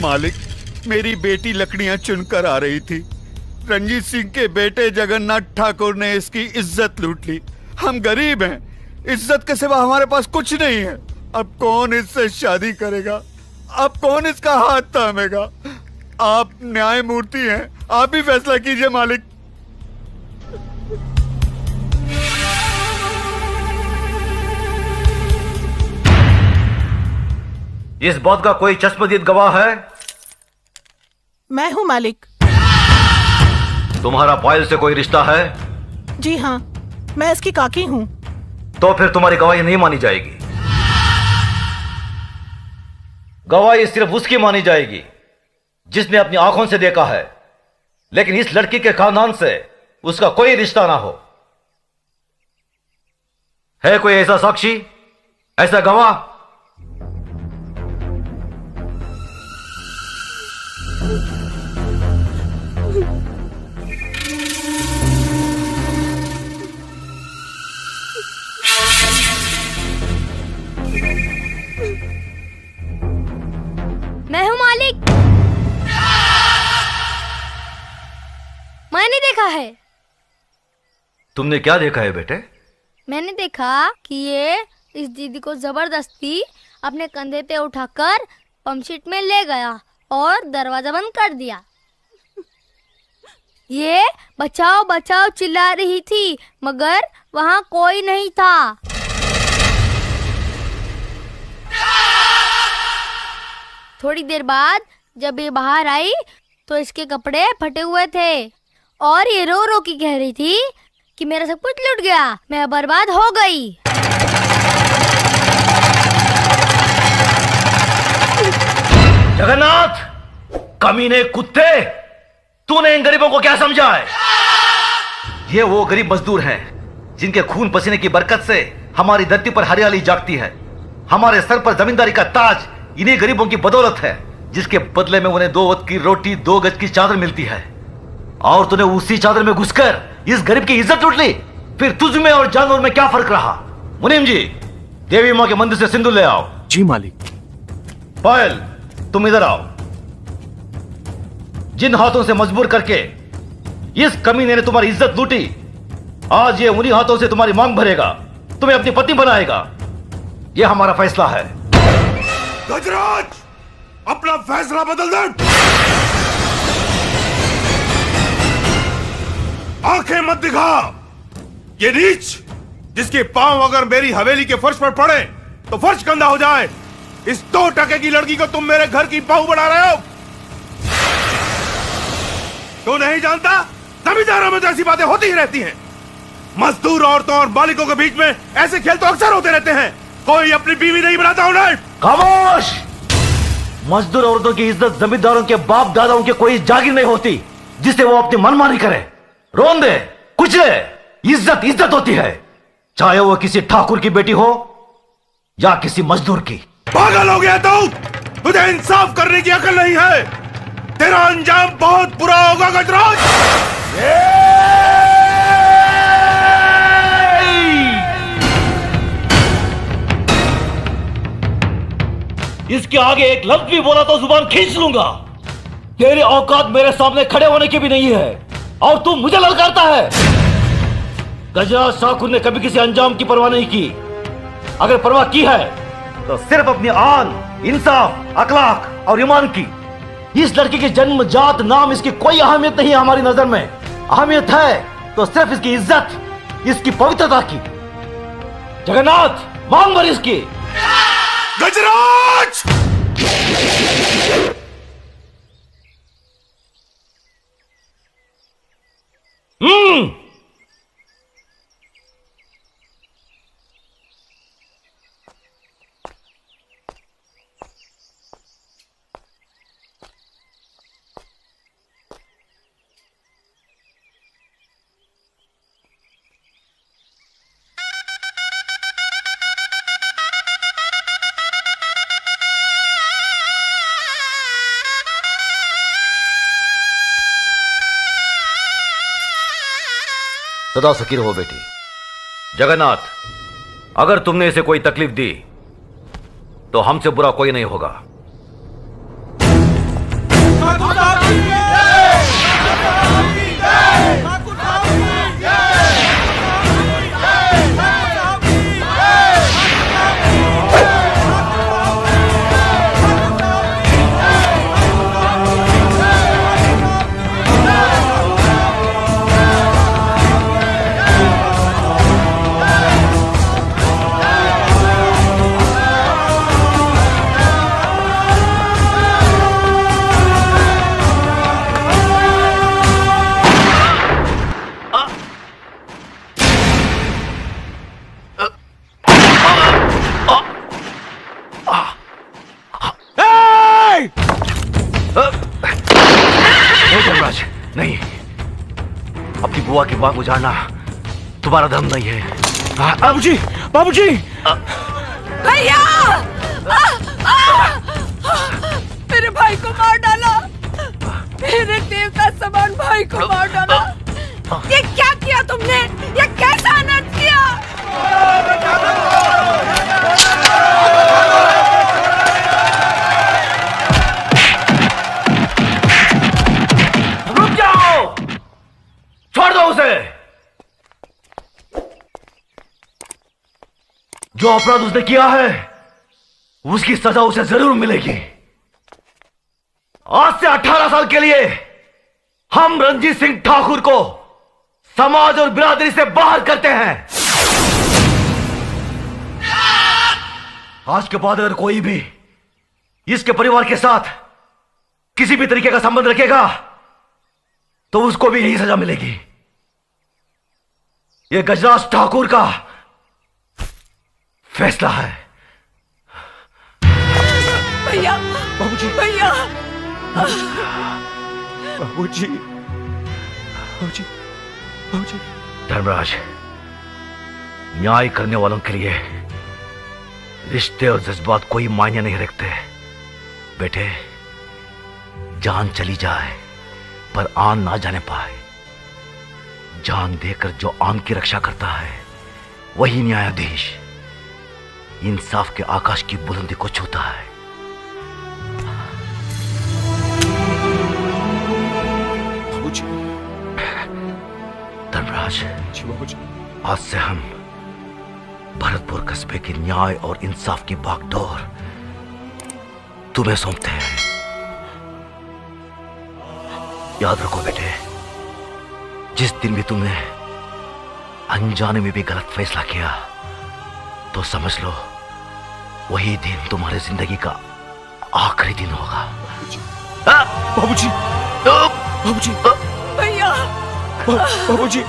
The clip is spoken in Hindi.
मालिक, मेरी बेटी लकड़ियां चुनकर आ रही थी। रंजीत सिंह के बेटे जगन्नाथ ठाकुर ने इसकी इज्जत लूट ली। हम गरीब हैं, इज्जत के सिवा हमारे पास कुछ नहीं है। अब कौन इससे शादी करेगा? अब कौन इसका हाथ थामेगा? आप न्यायमूर्ति हैं, आप ही फैसला कीजिए मालिक। इस बात का कोई चश्मदीद गवाह है? मैं हूँ मालिक। तुम्हारा पायल से कोई रिश्ता है? जी हाँ, मैं इसकी काकी हूँ। तो फिर तुम्हारी गवाही नहीं मानी जाएगी। गवाही सिर्फ उसकी मानी जाएगी जिसने अपनी आंखों से देखा है, लेकिन इस लड़की के खानदान से उसका कोई रिश्ता ना हो। है कोई ऐसा साक्षी, ऐसा गवाह? मैं हूँ मालिक। मैंने देखा है। तुमने क्या देखा है बेटे? मैंने देखा कि ये इस दीदी को जबरदस्ती अपने कंधे पे उठाकर पंपशीट में ले गया और दरवाजा बंद कर दिया। ये बचाओ बचाओ चिल्ला रही थी, मगर वहाँ कोई नहीं था। थोड़ी देर बाद जब ये बाहर आई तो इसके कपड़े फटे हुए थे और ये रो रो की कह रही थी कि मेरा सब कुछ लुट गया, मैं बर्बाद हो गई। जगन्नाथ, कमीने कुत्ते, तूने इन गरीबों को क्या समझा है? ये वो गरीब मजदूर हैं जिनके खून पसीने की बरकत से हमारी धरती पर हरियाली जागती है। हमारे सर पर जमींदारी का ताज इन्हीं गरीबों की बदौलत है, जिसके बदले में उन्हें 2 वक्त की रोटी, 2 गज की चादर मिलती है। और तूने उसी चादर में घुसकर इस गरीब की इज्जत लूट ली। फिर तुझ में और जानवर में क्या फर्क रहा? मुनीम जी, देवी मां के मंदिर से सिंदूर ले आओ। जी मालिक। पायल, तुम इधर आओ। जिन हाथों से मजबूर करके इस कमीने ने तुम्हारी इज्जत लूटी, आज ये उन्हीं हाथों से तुम्हारी मांग भरेगा, तुम्हें अपनी पत्नी बनाएगा। यह हमारा फैसला है। गजराज, अपना फैसला बदल दे। आंखें मत दिखा। ये नीच जिसके पांव अगर मेरी हवेली के फर्श पर पड़े तो फर्श गंदा हो जाए, इस 2 टके की लड़की को तुम मेरे घर की बहू बना रहे हो। तू नहीं जानता, जमींदारों में तो ऐसी बातें होती ही रहती हैं। मजदूर औरतों और मालिकों के बीच में ऐसे खेल तो अक्सर होते रहते हैं। कोई अपनी बीवी नहीं बनाता उन्हें। खामोश! मजदूर औरतों की इज्जत जमींदारों के बाप दादाओं की कोई जागीर नहीं होती जिसे वो अपनी मनमानी करे, रोन दे, कुचले। इज्जत इज्जत होती है, चाहे वो किसी ठाकुर की बेटी हो या किसी मजदूर की। पागल हो गया तू? तुझे इंसाफ करने की अकल नहीं है। तेरा अंजाम बहुत बुरा होगा गजराज। इसके आगे एक लफ्ज भी बोला तो जुबान खींच लूंगा। तेरी औकात मेरे सामने खड़े होने की भी नहीं है और तू मुझे ललकारता है। गजराज ठाकुर ने कभी किसी अंजाम की परवाह नहीं की। अगर परवाह की है तो सिर्फ अपनी आन, इंसाफ, अखलाक और ईमान की। इस लड़की के जन्म, जात, नाम, इसकी कोई अहमियत नहीं है हमारी नजर में। अहमियत है तो सिर्फ इसकी इज्जत, इसकी पवित्रता की। जगन्नाथ, मांग भर इसकी। गजराज! सदा सुखी रहो बेटी। जगन्नाथ, अगर तुमने इसे कोई तकलीफ दी तो हमसे बुरा कोई नहीं होगा। नहीं, अपनी बुआ की बात उजाड़ना तुम्हारा धर्म नहीं है। बाबूजी, बाबूजी! भैया! मेरे भाई को मार डाला, मेरे देवता समान भाई को मार डाला। ये क्या किया तुमने? ये कैसा अनर्थ किया? रुक जाओ, छोड़ दो उसे। जो अपराध उसने किया है उसकी सजा उसे जरूर मिलेगी। आज से 18 साल के लिए हम रणजीत सिंह ठाकुर को समाज और बिरादरी से बाहर करते हैं। आज के बाद अगर कोई भी इसके परिवार के साथ किसी भी तरीके का संबंध रखेगा तो उसको भी यही सजा मिलेगी। यह गजराज ठाकुर का फैसला है। भैया! बाबूजी! भैया! बाबूजी! बाबूजी! बाबूजी! धर्मराज, न्याय करने वालों के लिए रिश्ते और जज्बात कोई मायने नहीं रखते। बेटे, जान चली जाए पर आन ना जाने पाए। जान देकर जो आन की रक्षा करता है वही न्यायाधीश इंसाफ के आकाश की बुलंदी को छूता है। बाबूजी! धर्मराज, जी बाबूजी! आज से हम भरतपुर कस्बे की न्याय और इंसाफ की बागडोर तुम्हें सौंपते हैं। याद रखो बेटे, जिस दिन भी तुमने अनजाने में भी गलत फैसला किया तो समझ लो वही दिन तुम्हारी जिंदगी का आखिरी दिन होगा। बाबूजी! बाबूजी! भैया! बाबूजी!